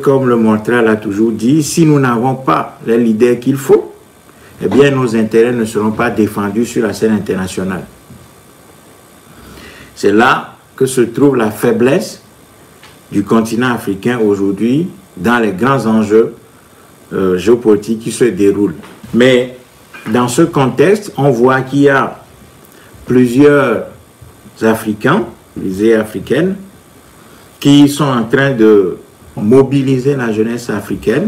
Comme le Montrel l'a toujours dit, si nous n'avons pas les leaders qu'il faut, eh bien nos intérêts ne seront pas défendus sur la scène internationale. C'est là que se trouve la faiblesse du continent africain aujourd'hui dans les grands enjeux géopolitiques qui se déroulent. Mais dans ce contexte, on voit qu'il y a plusieurs Africains, les africaines, qui sont en train de mobiliser la jeunesse africaine,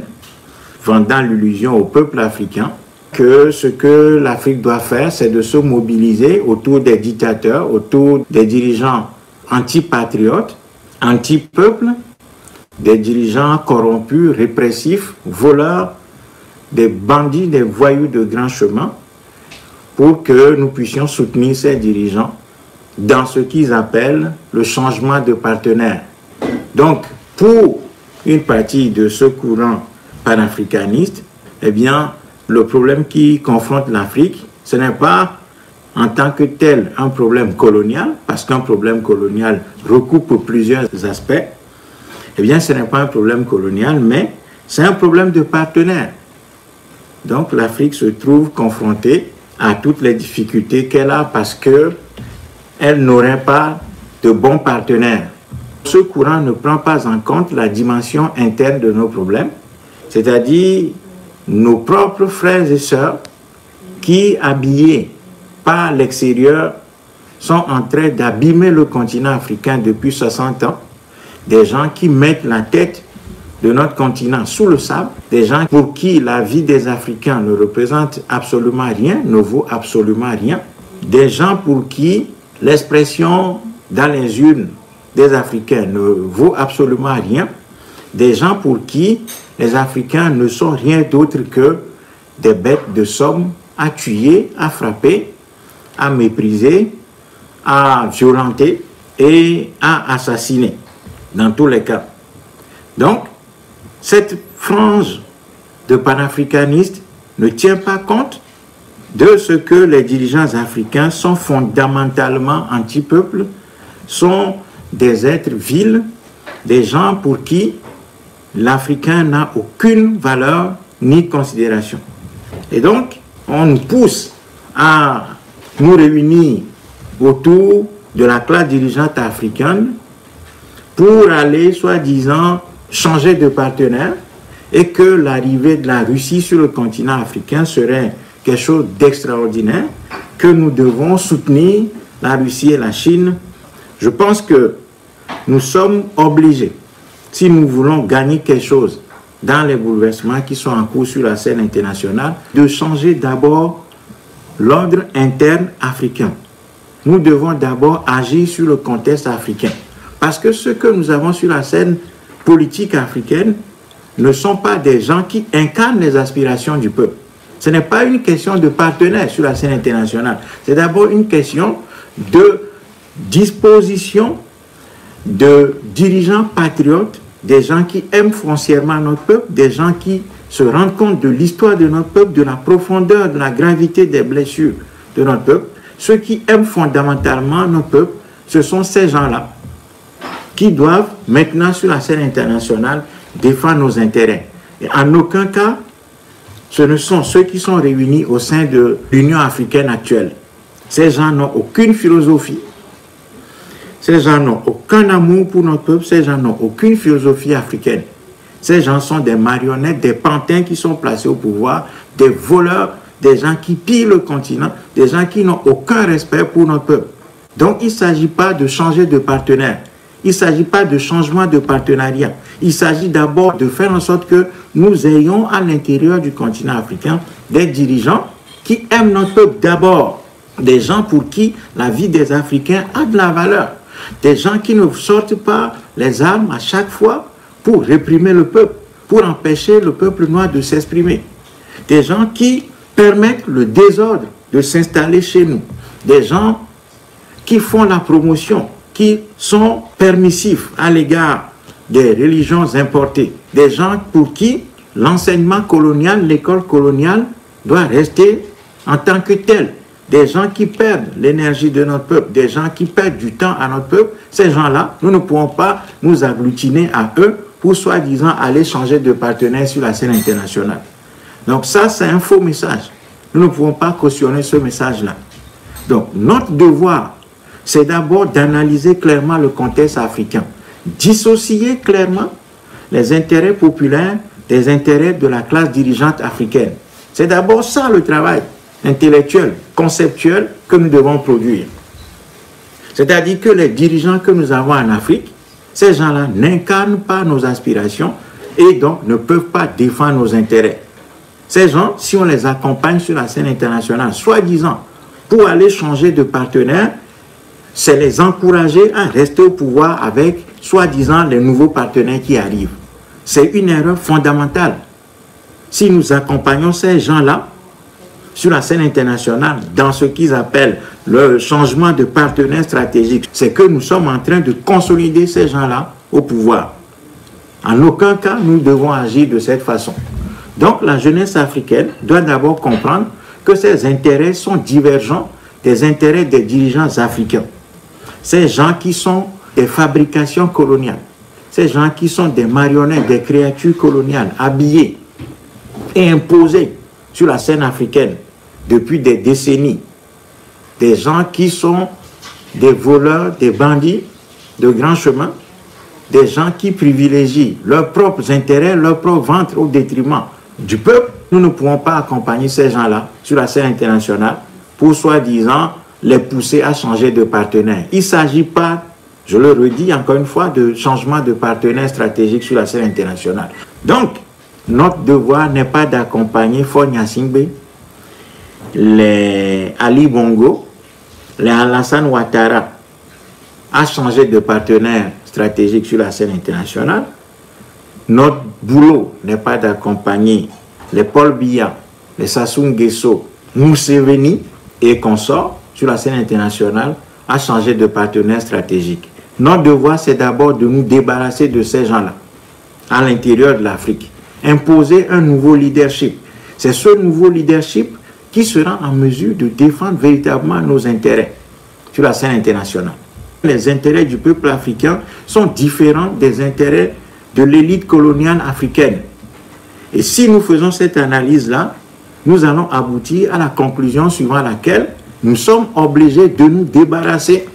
vendant l'illusion au peuple africain que ce que l'Afrique doit faire, c'est de se mobiliser autour des dictateurs, autour des dirigeants anti-patriotes, anti-peuple, des dirigeants corrompus, répressifs, voleurs, des bandits, des voyous de grand chemin, pour que nous puissions soutenir ces dirigeants dans ce qu'ils appellent le changement de partenaire. Donc, pour une partie de ce courant panafricaniste, eh bien, le problème qui confronte l'Afrique, ce n'est pas en tant que tel un problème colonial, parce qu'un problème colonial recoupe plusieurs aspects. Eh bien, ce n'est pas un problème colonial, mais c'est un problème de partenaire. Donc, l'Afrique se trouve confrontée à toutes les difficultés qu'elle a parce qu'elle n'aurait pas de bons partenaires. Ce courant ne prend pas en compte la dimension interne de nos problèmes, c'est-à-dire nos propres frères et sœurs qui, habillés par l'extérieur, sont en train d'abîmer le continent africain depuis 60 ans. Des gens qui mettent la tête de notre continent sous le sable, des gens pour qui la vie des Africains ne représente absolument rien, ne vaut absolument rien, des gens pour qui l'expression dans les urnes des Africains ne vaut absolument rien, des gens pour qui les Africains ne sont rien d'autre que des bêtes de somme à tuer, à frapper, à mépriser, à violenter et à assassiner, dans tous les cas. Donc, cette frange de panafricanistes ne tient pas compte de ce que les dirigeants africains sont fondamentalement anti-peuple, sont des êtres vils, des gens pour qui l'Africain n'a aucune valeur ni considération. Et donc, on nous pousse à nous réunir autour de la classe dirigeante africaine pour aller, soi-disant, changer de partenaire et que l'arrivée de la Russie sur le continent africain serait quelque chose d'extraordinaire, que nous devons soutenir la Russie et la Chine. Je pense que nous sommes obligés, si nous voulons gagner quelque chose dans les bouleversements qui sont en cours sur la scène internationale, de changer d'abord l'ordre interne africain. Nous devons d'abord agir sur le contexte africain. Parce que ce que nous avons sur la scène politique africaine ne sont pas des gens qui incarnent les aspirations du peuple. Ce n'est pas une question de partenaire sur la scène internationale. C'est d'abord une question de disposition de dirigeants patriotes, des gens qui aiment foncièrement notre peuple, des gens qui se rendent compte de l'histoire de notre peuple, de la profondeur, de la gravité des blessures de notre peuple. Ceux qui aiment fondamentalement notre peuple, ce sont ces gens-là qui doivent maintenant sur la scène internationale défendre nos intérêts. Et en aucun cas, ce ne sont ceux qui sont réunis au sein de l'Union africaine actuelle. Ces gens n'ont aucune philosophie. Ces gens n'ont aucun amour pour notre peuple. Ces gens n'ont aucune philosophie africaine. Ces gens sont des marionnettes, des pantins qui sont placés au pouvoir, des voleurs, des gens qui pillent le continent, des gens qui n'ont aucun respect pour notre peuple. Donc, il ne s'agit pas de changer de partenaire. Il ne s'agit pas de changement de partenariat. Il s'agit d'abord de faire en sorte que nous ayons à l'intérieur du continent africain des dirigeants qui aiment notre peuple d'abord. Des gens pour qui la vie des Africains a de la valeur. Des gens qui ne sortent pas les armes à chaque fois pour réprimer le peuple, pour empêcher le peuple noir de s'exprimer. Des gens qui permettent le désordre de s'installer chez nous. Des gens qui font la promotion, qui sont permissifs à l'égard des religions importées. Des gens pour qui l'enseignement colonial, l'école coloniale doit rester en tant que tel. Des gens qui perdent l'énergie de notre peuple, des gens qui perdent du temps à notre peuple. Ces gens-là, nous ne pouvons pas nous agglutiner à eux pour soi-disant aller changer de partenaire sur la scène internationale. Donc ça, c'est un faux message. Nous ne pouvons pas cautionner ce message-là. Donc notre devoir, c'est d'abord d'analyser clairement le contexte africain, dissocier clairement les intérêts populaires des intérêts de la classe dirigeante africaine. C'est d'abord ça le travail intellectuel, conceptuel que nous devons produire. C'est-à-dire que les dirigeants que nous avons en Afrique, ces gens-là n'incarnent pas nos aspirations et donc ne peuvent pas défendre nos intérêts. Ces gens, si on les accompagne sur la scène internationale, soi-disant, pour aller changer de partenaire, c'est les encourager à rester au pouvoir avec, soi-disant, les nouveaux partenaires qui arrivent. C'est une erreur fondamentale. Si nous accompagnons ces gens-là sur la scène internationale, dans ce qu'ils appellent le changement de partenaire stratégique, c'est que nous sommes en train de consolider ces gens-là au pouvoir. En aucun cas, nous devons agir de cette façon. Donc, la jeunesse africaine doit d'abord comprendre que ses intérêts sont divergents des intérêts des dirigeants africains. Ces gens qui sont des fabrications coloniales, ces gens qui sont des marionnettes, des créatures coloniales, habillées et imposées sur la scène africaine depuis des décennies. Des gens qui sont des voleurs, des bandits de grand chemin, des gens qui privilégient leurs propres intérêts, leur propre ventre au détriment du peuple. Nous ne pouvons pas accompagner ces gens-là sur la scène internationale pour soi-disant les pousser à changer de partenaire. Il ne s'agit pas, je le redis encore une fois, de changement de partenaire stratégique sur la scène internationale. Donc, notre devoir n'est pas d'accompagner Faure Gnassingbé, les Ali Bongo, les Alassane Ouattara à changer de partenaire stratégique sur la scène internationale. Notre boulot n'est pas d'accompagner les Paul Biya, les Sassou Nguesso, Museveni et consorts sur la scène internationale à changer de partenaire stratégique. Notre devoir, c'est d'abord de nous débarrasser de ces gens-là à l'intérieur de l'Afrique. Imposer un nouveau leadership. C'est ce nouveau leadership qui sera en mesure de défendre véritablement nos intérêts sur la scène internationale. Les intérêts du peuple africain sont différents des intérêts de l'élite coloniale africaine. Et si nous faisons cette analyse-là, nous allons aboutir à la conclusion suivant laquelle nous sommes obligés de nous débarrasser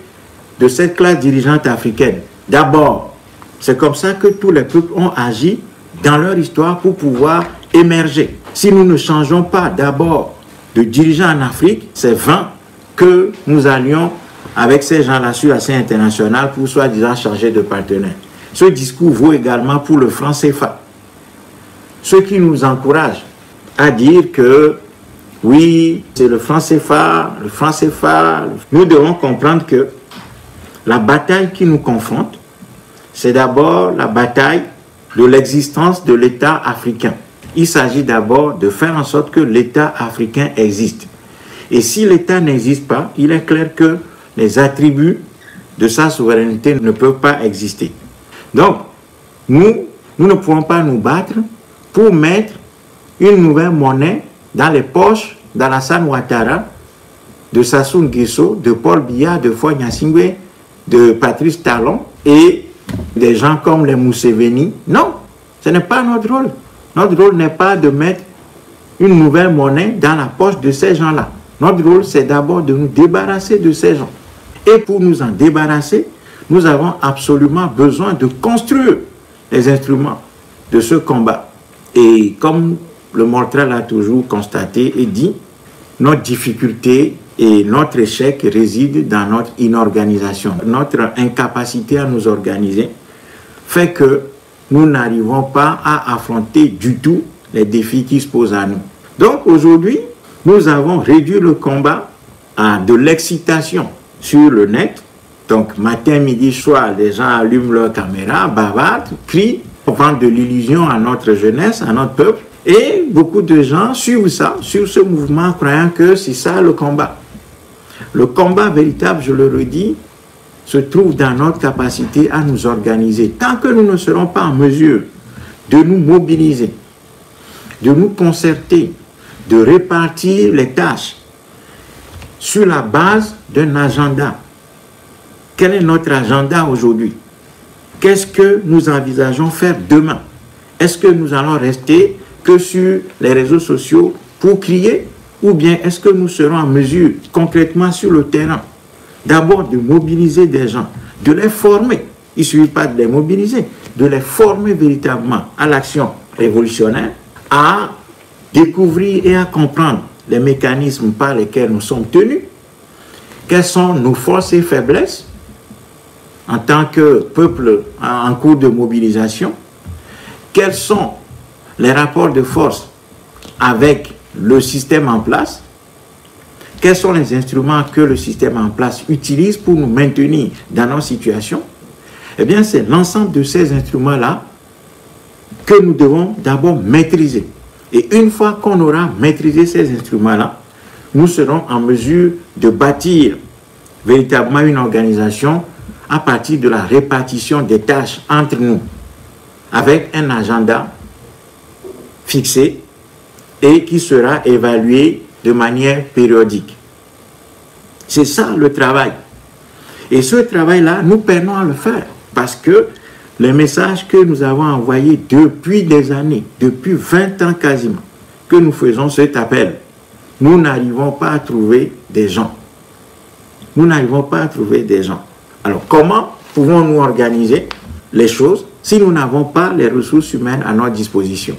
de cette classe dirigeante africaine. D'abord, c'est comme ça que tous les peuples ont agi dans leur histoire pour pouvoir émerger. Si nous ne changeons pas d'abord de dirigeants en Afrique, c'est vain que nous allions avec ces gens-là sur la scène internationale pour soi-disant changer de partenaire. Ce discours vaut également pour le franc CFA. Ceux qui nous encouragent à dire que oui, c'est le franc CFA, nous devons comprendre que la bataille qui nous confronte, c'est d'abord la bataille de l'existence de l'État africain. Il s'agit d'abord de faire en sorte que l'État africain existe. Et si l'État n'existe pas, il est clair que les attributs de sa souveraineté ne peuvent pas exister. Donc, nous ne pouvons pas nous battre pour mettre une nouvelle monnaie dans les poches d'Alassane Ouattara, de Sassou Nguesso, de Paul Biya, de Faure Gnassingbé, de Patrice Talon et des gens comme les Museveni. Non, ce n'est pas notre rôle. Notre rôle n'est pas de mettre une nouvelle monnaie dans la poche de ces gens-là. Notre rôle, c'est d'abord de nous débarrasser de ces gens. Et pour nous en débarrasser, nous avons absolument besoin de construire les instruments de ce combat. Et comme le Mortral a toujours constaté et dit, notre difficulté et notre échec résident dans notre inorganisation. Notre incapacité à nous organiser fait que nous n'arrivons pas à affronter du tout les défis qui se posent à nous. Donc aujourd'hui, nous avons réduit le combat à de l'excitation sur le net. Donc matin, midi, soir, les gens allument leur caméra, bavardent, crient, vendent de l'illusion à notre jeunesse, à notre peuple. Et beaucoup de gens suivent ça, suivent ce mouvement, croyant que c'est ça le combat. Le combat véritable, je le redis, se trouve dans notre capacité à nous organiser. Tant que nous ne serons pas en mesure de nous mobiliser, de nous concerter, de répartir les tâches sur la base d'un agenda. Quel est notre agenda aujourd'hui? qu'est-ce que nous envisageons faire demain? Est-ce que nous allons rester que sur les réseaux sociaux pour crier, ou bien est-ce que nous serons en mesure concrètement sur le terrain d'abord de mobiliser des gens, de les former? Il ne suffit pas de les mobiliser, de les former véritablement à l'action révolutionnaire, à découvrir et à comprendre les mécanismes par lesquels nous sommes tenus, quelles sont nos forces et faiblesses en tant que peuple en cours de mobilisation, quels sont les rapports de force avec le système en place, quels sont les instruments que le système en place utilise pour nous maintenir dans nos situations. Eh bien, c'est l'ensemble de ces instruments-là que nous devons d'abord maîtriser. Et une fois qu'on aura maîtrisé ces instruments-là, nous serons en mesure de bâtir véritablement une organisation à partir de la répartition des tâches entre nous, avec un agenda fixé et qui sera évalué de manière périodique. C'est ça le travail. Et ce travail-là, nous peinons à le faire parce que les messages que nous avons envoyés depuis des années, depuis 20 ans quasiment, que nous faisons cet appel, nous n'arrivons pas à trouver des gens. Nous n'arrivons pas à trouver des gens. Alors, comment pouvons-nous organiser les choses si nous n'avons pas les ressources humaines à notre disposition?